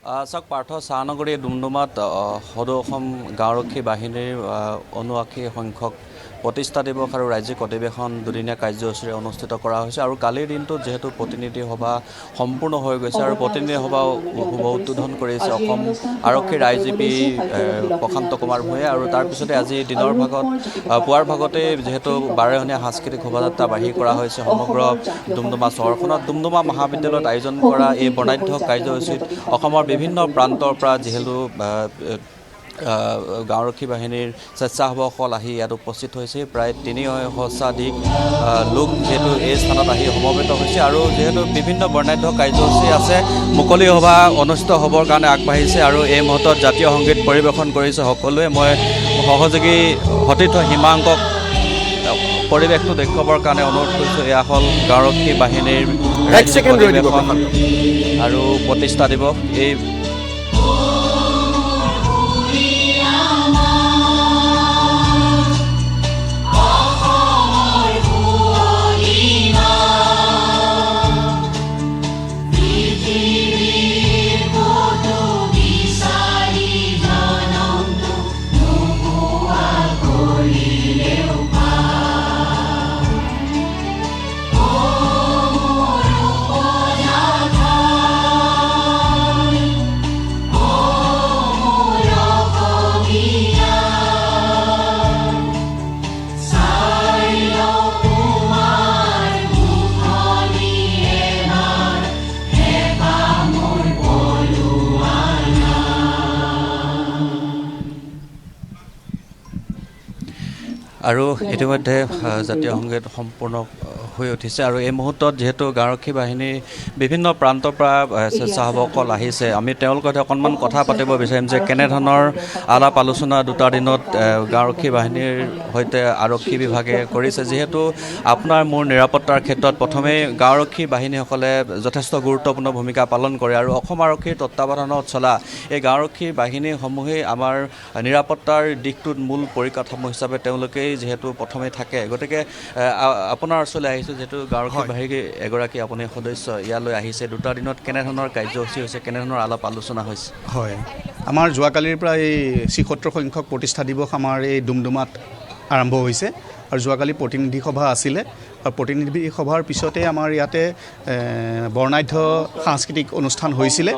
চাওক পাৰ্থ চাহনগৰী ডুমডুমাত সদৌ অসম গাঁওৰক্ষী বাহিনীৰ ৭৯ সংখ্যক প্ৰতিষ্ঠা দিৱস আৰু ৰাজ্যিক অধিৱেশন দুদিনীয়া কাৰ্যসূচীৰে অনুষ্ঠিত কৰা হৈছে আৰু কালিৰ দিনটোত যিহেতু প্ৰতিনিধি সভা সম্পূৰ্ণ হৈ গৈছে আৰু প্ৰতিনিধি সভা শুভ উদ্বোধন কৰিছে অসম আৰক্ষীৰ আইজিপি প্ৰশান্ত কুমাৰ ভূঞাই আৰু তাৰপিছতে আজি দিনৰ ভাগত পুৱাৰ ভাগতে যিহেতু 12-দিনীয়া সাংস্কৃতিক শোভাযাত্ৰা বাহিৰ কৰা হৈছে সমগ্ৰ ডুমডুমা চহৰখনত ডুমডুমা মহাবিদ্যালয়ত আয়োজন কৰা এই বৰ্ণাঢ্য কাৰ্যসূচীত অসমৰ বিভিন্ন প্ৰান্তৰ পৰা যিহেতু গাঁওৰক্ষী বাহিনীৰ স্বেচ্ছাসেৱকসকল আহি ইয়াত উপস্থিত হৈছে প্ৰায় ৩০০-তকৈ লোক যিহেতু এই স্থানত আহি সমবেত হৈছে আৰু যিহেতু বিভিন্ন বৰ্ণাঢ্য কাৰ্যসূচী আছে মুকলি সভা অনুষ্ঠিত হ'বৰ কাৰণে আগবাঢ়িছে আৰু এই মুহূৰ্তত জাতীয় সংগীত পৰিৱেশন কৰিছে সকলোৱে মই সহযোগী সতীৰ্থ হিমাংকক পৰিৱেশটো দেখুৱাবৰ কাৰণে অনুৰোধ কৰিছোঁ এয়া হ'ল গাঁওৰক্ষী বাহিনীৰ অধিৱেশন আৰু প্ৰতিষ্ঠা দিৱস এই আৰু ইতিমধ্যে জাতীয় সংগীত সম্পূৰ্ণ হৈ উঠিছে আৰু এই মুহূৰ্তত যিহেতু গাঁওৰক্ষী বাহিনীৰ বিভিন্ন প্ৰান্তৰ পৰা স্বেচ্ছাসেৱকসকল আহিছে আমি তেওঁলোকৰ সৈতে অকণমান কথা পাতিব বিচাৰিম যে কেনেধৰণৰ আলাপ আলোচনা দুটা দিনত গাঁওৰক্ষী বাহিনীৰ সৈতে আৰক্ষী বিভাগে কৰিছে যিহেতু আপোনাৰ মোৰ নিৰাপত্তাৰ ক্ষেত্ৰত প্ৰথমেই গাঁওৰক্ষী বাহিনীসকলে যথেষ্ট গুৰুত্বপূৰ্ণ ভূমিকা পালন কৰে আৰু অসম আৰক্ষীৰ তত্বাৱধানত চলা এই গাঁওৰক্ষী বাহিনীসমূহেই আমাৰ নিৰাপত্তাৰ দিশটোত মূল পৰিকাঠামো হিচাপে তেওঁলোকেই যিহেতু প্ৰথমেই থাকে গতিকে আপোনাৰ ওচৰলৈ আহিছোঁ যিহেতু গাঁওৰক্ষী বাহিনীৰ এগৰাকী আপুনি সদস্য ইয়ালৈ আহিছে দুটা দিনত কেনেধৰণৰ কাৰ্যসূচী হৈছে কেনেধৰণৰ আলাপ আলোচনা হৈছে হয় আমাৰ যোৱাকালিৰ পৰা এই ৭৬ সংখ্যক প্ৰতিষ্ঠা দিৱস আমাৰ এই ডুমডুমাত আৰম্ভ হৈছে আৰু যোৱাকালি প্ৰতিনিধি সভা আছিলে আৰু প্ৰতিনিধি সভাৰ পিছতে আমাৰ ইয়াতে বৰ্ণাঢ্য সাংস্কৃতিক অনুষ্ঠান হৈছিলে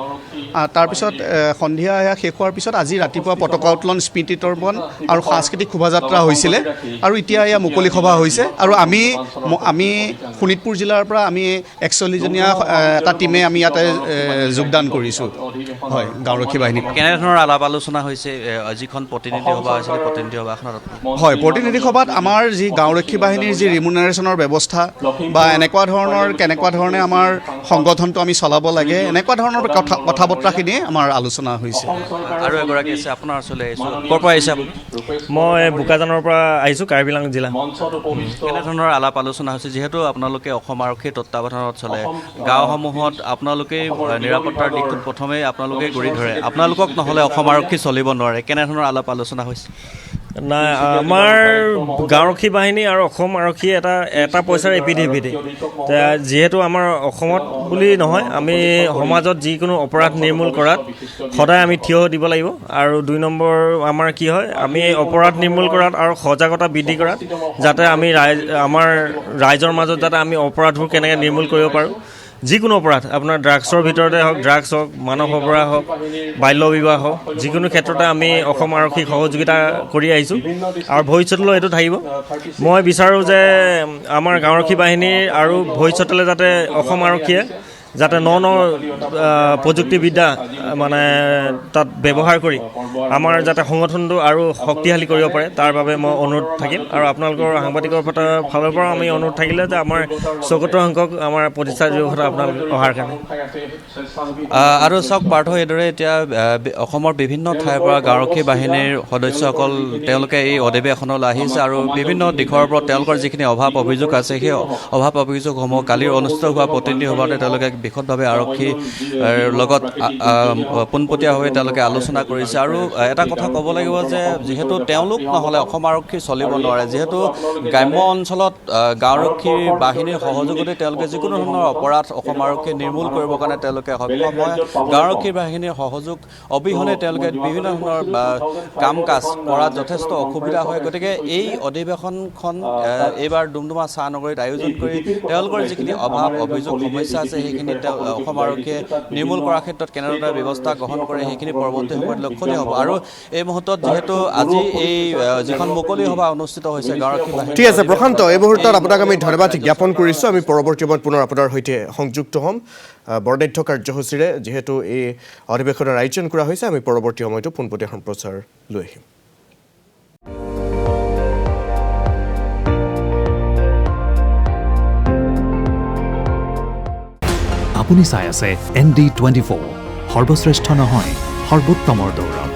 তাৰপিছত সন্ধিয়া শেষ হোৱাৰ পিছত আজি ৰাতিপুৱা পতাকা উত্তোলন স্মৃতি তৰ্পণ আৰু সাংস্কৃতিক শোভাযাত্ৰা হৈছিলে আৰু এতিয়া এয়া মুকলি সভা হৈছে আৰু আমি শোণিতপুৰ জিলাৰ পৰা আমি ৪১জনীয়া এটা টীমে আমি ইয়াতে যোগদান কৰিছোঁ হয় গাঁওৰক্ষী বাহিনী কেনেধৰণৰ আলাপ আলোচনা হৈছে যিখন প্ৰতিনিধি সভা হৈছিলে প্ৰতিনিধি সভাখনত হয় প্ৰতিনিধি সভাত আমাৰ যি গাঁওৰক্ষী বাহিনীৰ যি ৰিমুনাৰেশ্যনৰ ব্যৱস্থা বা কেনেকুৱা ধৰণে আমাৰ সংগঠনটো আমি চলাব লাগে এনেকুৱা ধৰণৰ কথা বতৰাখিনি আমাৰ আলোচনা হৈছে আৰু এগৰাকী আছে আপোনাৰ ওচৰলৈ আহিছোঁ ক'ৰ পৰা আহিছে আপুনি মই বোকাজানৰ পৰা আহিছোঁ কাৰ্বি আংলং জিলা কেনেধৰণৰ আলাপ আলোচনা হৈছে যিহেতু আপোনালোকে অসম আৰক্ষীৰ তত্বাৱধানত চলে গাঁওসমূহত আপোনালোকেই নিৰাপত্তাৰ দিশটোত প্ৰথমেই আপোনালোকেই গুৰি ধৰে আপোনালোকক নহ'লে অসম আৰক্ষী চলিব নোৱাৰে কেনেধৰণৰ আলাপ আলোচনা হৈছে নাই আমাৰ গাঁওৰক্ষী বাহিনী আৰু অসম আৰক্ষী এটা পইচাৰ ইপিঠি যিহেতু আমাৰ অসমত বুলি নহয় আমি সমাজত যিকোনো অপৰাধ নিৰ্মূল কৰাত সদায় আমি থিয় দিব লাগিব আৰু ২ নম্বৰ আমাৰ কি হয় আমি অপৰাধ নিৰ্মূল কৰাত আৰু সজাগতা বৃদ্ধি কৰাত যাতে আমি আমাৰ ৰাইজৰ মাজত যাতে আমি অপৰাধবোৰ কেনেকৈ নিৰ্মূল কৰিব পাৰোঁ যিকোনো অপৰাধ আপোনাৰ ড্ৰাগছৰ ভিতৰতে হওক ড্ৰাগছ হওক মানৱ অপৰাধ হওক বাল্য বিবাহ হওক যিকোনো ক্ষেত্ৰতে আমি অসম আৰক্ষীক সহযোগিতা কৰি আহিছোঁ আৰু ভৱিষ্যতলৈ এইটো থাকিব মই বিচাৰোঁ যে আমাৰ গাঁওৰক্ষী বাহিনীৰ আৰু ভৱিষ্যতলৈ যাতে অসম আৰক্ষীয়ে যাতে ন প্ৰযুক্তিবিদ্যা মানে তাত ব্যৱহাৰ কৰি আমাৰ যাতে সংগঠনটো আৰু শক্তিশালী কৰিব পাৰে তাৰ বাবে মই অনুৰোধ থাকিম আৰু আপোনালোকৰ সাংবাদিকৰ ফালৰ পৰা আমি অনুৰোধ থাকিলে যে আমাৰ ৭৬ সংখ্যক আমাৰ প্ৰতিষ্ঠা দিৱসত আপোনালোক অহাৰ কাৰণে আৰু চাওক পাৰ্থ এইদৰে এতিয়া অসমৰ বিভিন্ন ঠাইৰ পৰা গাঁওৰক্ষী বাহিনীৰ সদস্যসকল তেওঁলোকে এই অধিৱেশনলৈ আহিছে আৰু বিভিন্ন দিশৰ পৰা তেওঁলোকৰ যিখিনি অভাৱ অভিযোগ আছে সেই অভাৱ অভিযোগসমূহ কালিৰ অনুষ্ঠিত হোৱা প্ৰতিনিধি সভাতে তেওঁলোকে বিশদভাৱে আৰক্ষীৰ লগত পোনপটীয়াভাৱে তেওঁলোকে আলোচনা কৰিছে আৰু এটা কথা ক'ব লাগিব যে যিহেতু তেওঁলোক নহ'লে অসম আৰক্ষী চলিব নোৱাৰে যিহেতু গ্ৰাম্য অঞ্চলত গাঁওৰক্ষী বাহিনীৰ সহযোগতে তেওঁলোকে যিকোনো ধৰণৰ অপৰাধ অসম আৰক্ষীয়ে নিৰ্মূল কৰিবৰ কাৰণে তেওঁলোকে সক্ষম হয় গাঁওৰক্ষী বাহিনীৰ সহযোগ অবিহনে তেওঁলোকে বিভিন্ন ধৰণৰ কাম কাজ কৰাত যথেষ্ট অসুবিধা হয় গতিকে এই অধিৱেশনখন এইবাৰ ডুমডুমা চাহ নগৰীত আয়োজন কৰি তেওঁলোকৰ যিখিনি অভাৱ অভিযোগ সমস্যা আছে সেইখিনি অসম আৰক্ষীয়ে নিৰ্মূল কৰাৰ ক্ষেত্ৰত কেনেদৰে ব্যৱস্থা গ্ৰহণ কৰে সেইখিনি পৰৱৰ্তী সময়ত লক্ষণীয় হ'ব আৰু এই মুহূৰ্তত যিহেতু আজি এই যিখন মুকলি সভা অনুষ্ঠিত হৈছে গাঁওৰক্ষী বাহিনী ঠিক আছে প্ৰশান্ত এই মুহূৰ্তত আপোনাক আমি ধন্যবাদ জ্ঞাপন কৰিছোঁ আমি পৰৱৰ্তী সময়ত পুনৰ আপোনাৰ সৈতে সংযুক্ত হ'ম বৰ্ণাঢ্য কাৰ্যসূচীৰে যিহেতু এই অধিৱেশনৰ আয়োজন কৰা হৈছে আমি পৰৱৰ্তী সময়তো পোনপটীয়া সম্প্ৰচাৰ লৈ আহিম আপুনি চাই আছে ND24 সৰ্বশ্ৰেষ্ঠ নহয় সৰ্বোত্তমৰ দৌৰ